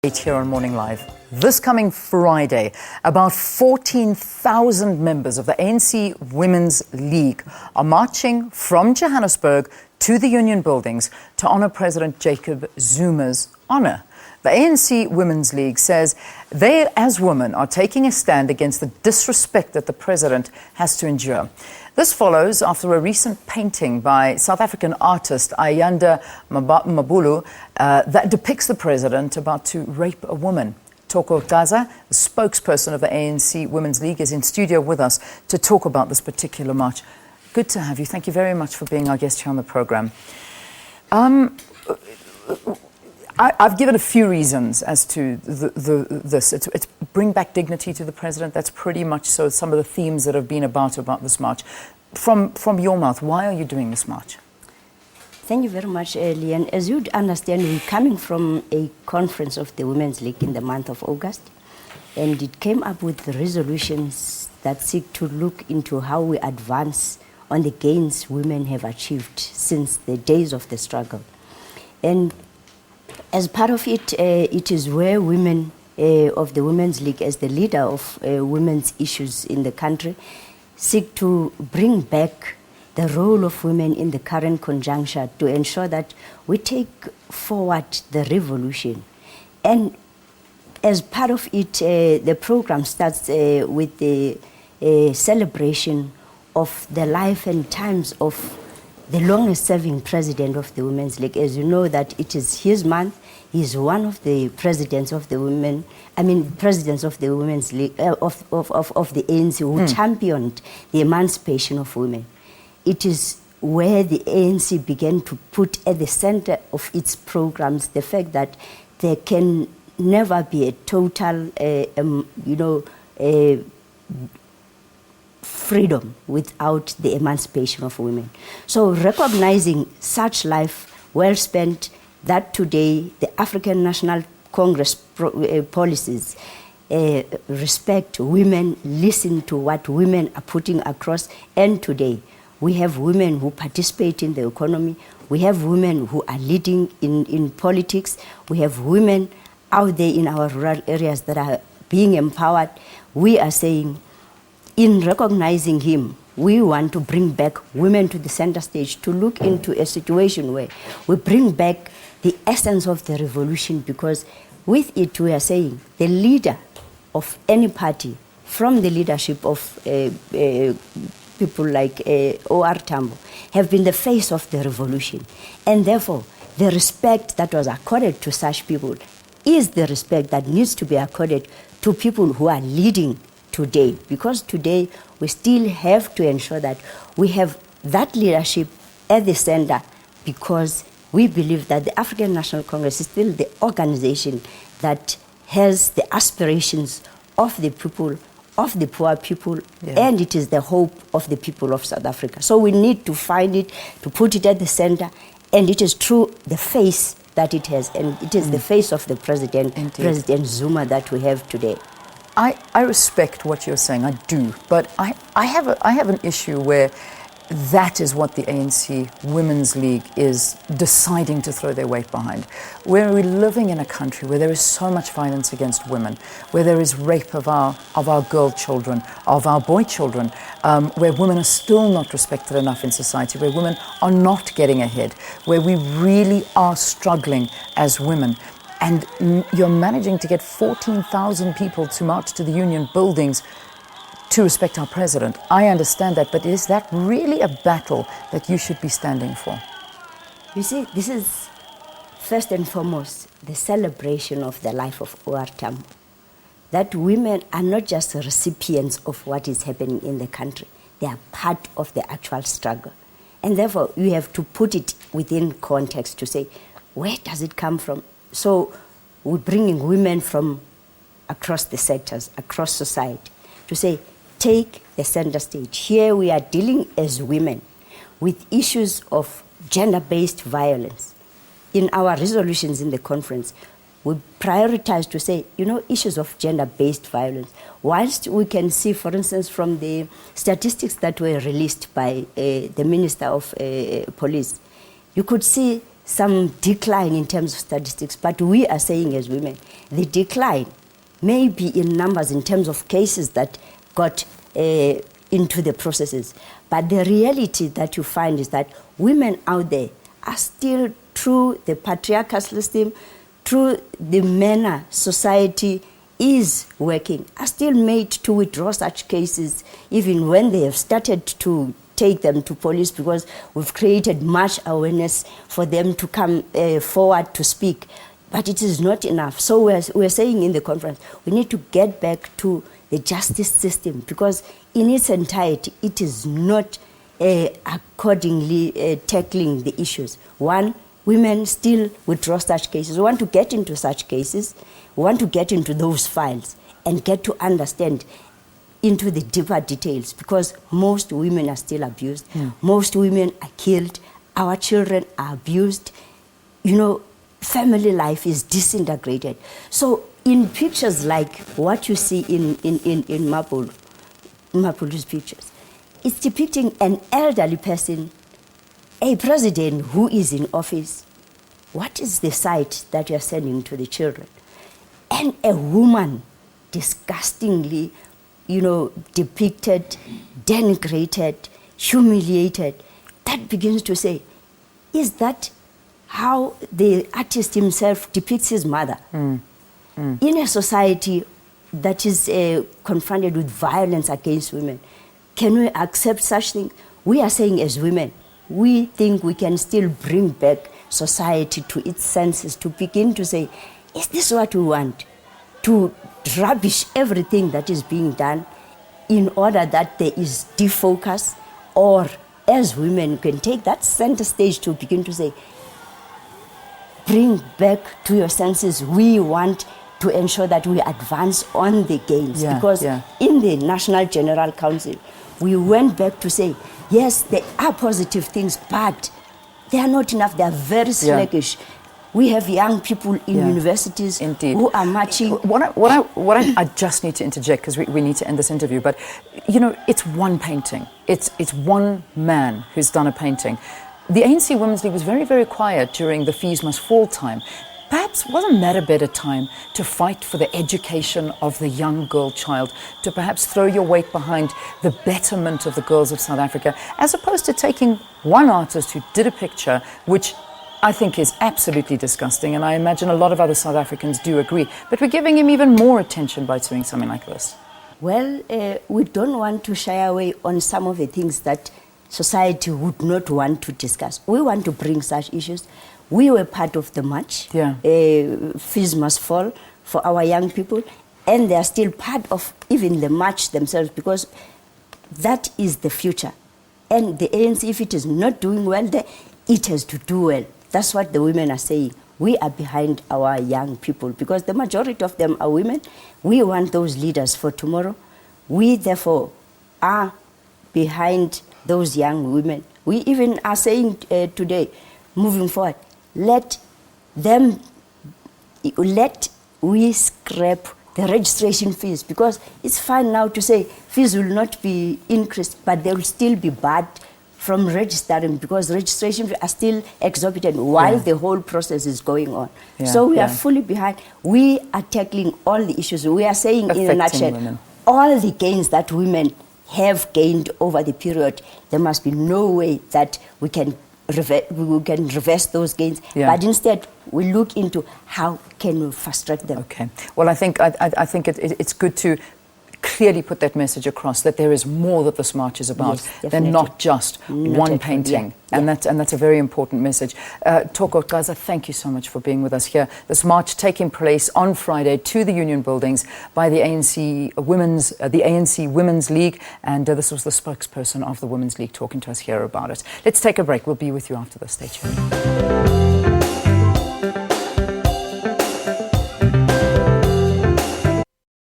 Here on Morning Live. This coming Friday, about 14,000 members of the ANC Women's League are marching from Johannesburg to the Union Buildings to honour President Jacob Zuma's honour. The ANC Women's League says they, as women, are taking a stand against the disrespect that the president has to endure. This follows after a recent painting by South African artist Ayanda Mabulu that depicts the president about to rape a woman. Thoko Xasa, the spokesperson of the ANC Women's League, is in studio with us to talk about this particular march. Good to have you. Thank you very much for being our guest here on the programme. I've given a few reasons as to this. It's bring back dignity to the president. That's pretty much so some of the themes that have been about this march. From your mouth, why are you doing this march? Thank you very much, Leanne. As you'd understand, we're coming from a conference of the Women's League in the month of August, and it came up with resolutions that seek to look into how we advance on the gains women have achieved since the days of the struggle. And as part of it, it is where women of the Women's League, as the leader of women's issues in the country, seek to bring back the role of women in the current conjuncture to ensure that we take forward the revolution. And as part of it, the program starts with the celebration of the life and times of the longest-serving president of the Women's League. As you know, that it is his month. He's one of the presidents of the presidents of the Women's League, of the ANC, who championed the emancipation of women. It is where the ANC began to put at the center of its programs the fact that there can never be a total, freedom without the emancipation of women. So recognizing such life well spent, that today the African National Congress policies respect women, listen to what women are putting across, and today we have women who participate in the economy, we have women who are leading in politics, we have women out there in our rural areas that are being empowered. We are saying, in recognizing him, we want to bring back women to the center stage to look into a situation where we bring back the essence of the revolution, because with it we are saying the leader of any party, from the leadership of people like O.R. Tambo, have been the face of the revolution. And therefore, the respect that was accorded to such people is the respect that needs to be accorded to people who are leading today, because today we still have to ensure that we have that leadership at the center, because we believe that the African National Congress is still the organization that has the aspirations of the people, of the poor people, and it is the hope of the people of South Africa. So we need to find it, to put it at the center, and it is through the face that it has, and it is the face of the president, President Zuma, that we have today. I respect what you're saying, I do, but I have an issue where that is what the ANC Women's League is deciding to throw their weight behind. Where we're living in a country where there is so much violence against women, where there is rape of our girl children, of our boy children, where women are still not respected enough in society, where women are not getting ahead, where we really are struggling as women. And you're managing to get 14,000 people to march to the Union Buildings to respect our president. I understand that, but is that really a battle that you should be standing for? You see, this is first and foremost the celebration of the life of O.R. Tambo. That women are not just recipients of what is happening in the country. They are part of the actual struggle. And therefore, you have to put it within context to say, where does it come from? So we're bringing women from across the sectors, across society, to say, take the center stage. Here we are dealing as women with issues of gender-based violence. In our resolutions in the conference, we prioritize to say, issues of gender-based violence. Whilst we can see, for instance, from the statistics that were released by the Minister of Police, you could see some decline in terms of statistics, but we are saying as women, the decline may be in numbers in terms of cases that got into the processes. But the reality that you find is that women out there are still, through the patriarchal system, through the manner society is working, are still made to withdraw such cases even when they have started to take them to police, because we've created much awareness for them to come forward to speak. But it is not enough. So we're saying in the conference, we need to get back to the justice system, because in its entirety, it is not accordingly tackling the issues. One, women still withdraw such cases. We want to get into such cases. We want to get into those files and get to understand into the deeper details, because most women are still abused. Most women are killed. Our children are abused. You know, family life is disintegrated. So in pictures like what you see in Mabulu's pictures, it's depicting an elderly person, a president who is in office. What is the sight that you're sending to the children? And a woman disgustingly, you know, depicted, denigrated, humiliated. That begins to say, is that how the artist himself depicts his mother? In a society that is confronted with violence against women, can we accept such things? We are saying as women, we think we can still bring back society to its senses, to begin to say, is this what we want? To rubbish everything that is being done in order that there is defocus, or as women can take that center stage to begin to say, bring back to your senses, we want to ensure that we advance on the gains. Because in the National General Council, we went back to say, yes, there are positive things, but they are not enough. They are very sluggish. We have young people in universities who are marching. I just need to interject, because we need to end this interview, but you know, it's one painting. It's one man who's done a painting. The ANC Women's League was very, very quiet during the Fees Must Fall time. Perhaps wasn't that a better time to fight for the education of the young girl child, to perhaps throw your weight behind the betterment of the girls of South Africa, as opposed to taking one artist who did a picture, which I think is absolutely disgusting, and I imagine a lot of other South Africans do agree, but we're giving him even more attention by doing something like this? Well, we don't want to shy away on some of the things that society would not want to discuss. We want to bring such issues. We were part of the march. Fees Must Fall for our young people, and they are still part of even the march themselves, because that is the future. And the ANC, if it is not doing well there, it has to do well. That's what the women are saying. We are behind our young people, because the majority of them are women. We want those leaders for tomorrow. We, therefore, are behind those young women. We even are saying today, moving forward, let we scrap the registration fees, because it's fine now to say fees will not be increased, but they will still be barred from registering, because registration fees are still exorbitant while the whole process is going on. So we are fully behind. We are tackling all the issues. We are saying in a nutshell, all the gains that women have gained over the period, there must be no way that we can reverse those gains, but instead we look into how can we fast track them. Okay. Well, I think it's good to clearly put that message across, that there is more that this march is about than not just one painting. And that's a very important message. Thoko Xasa, thank you so much for being with us here. This march taking place on Friday to the Union Buildings by the ANC Women's League, and this was the spokesperson of the Women's League talking to us here about it. Let's take a break. We'll be with you after this. Stay tuned.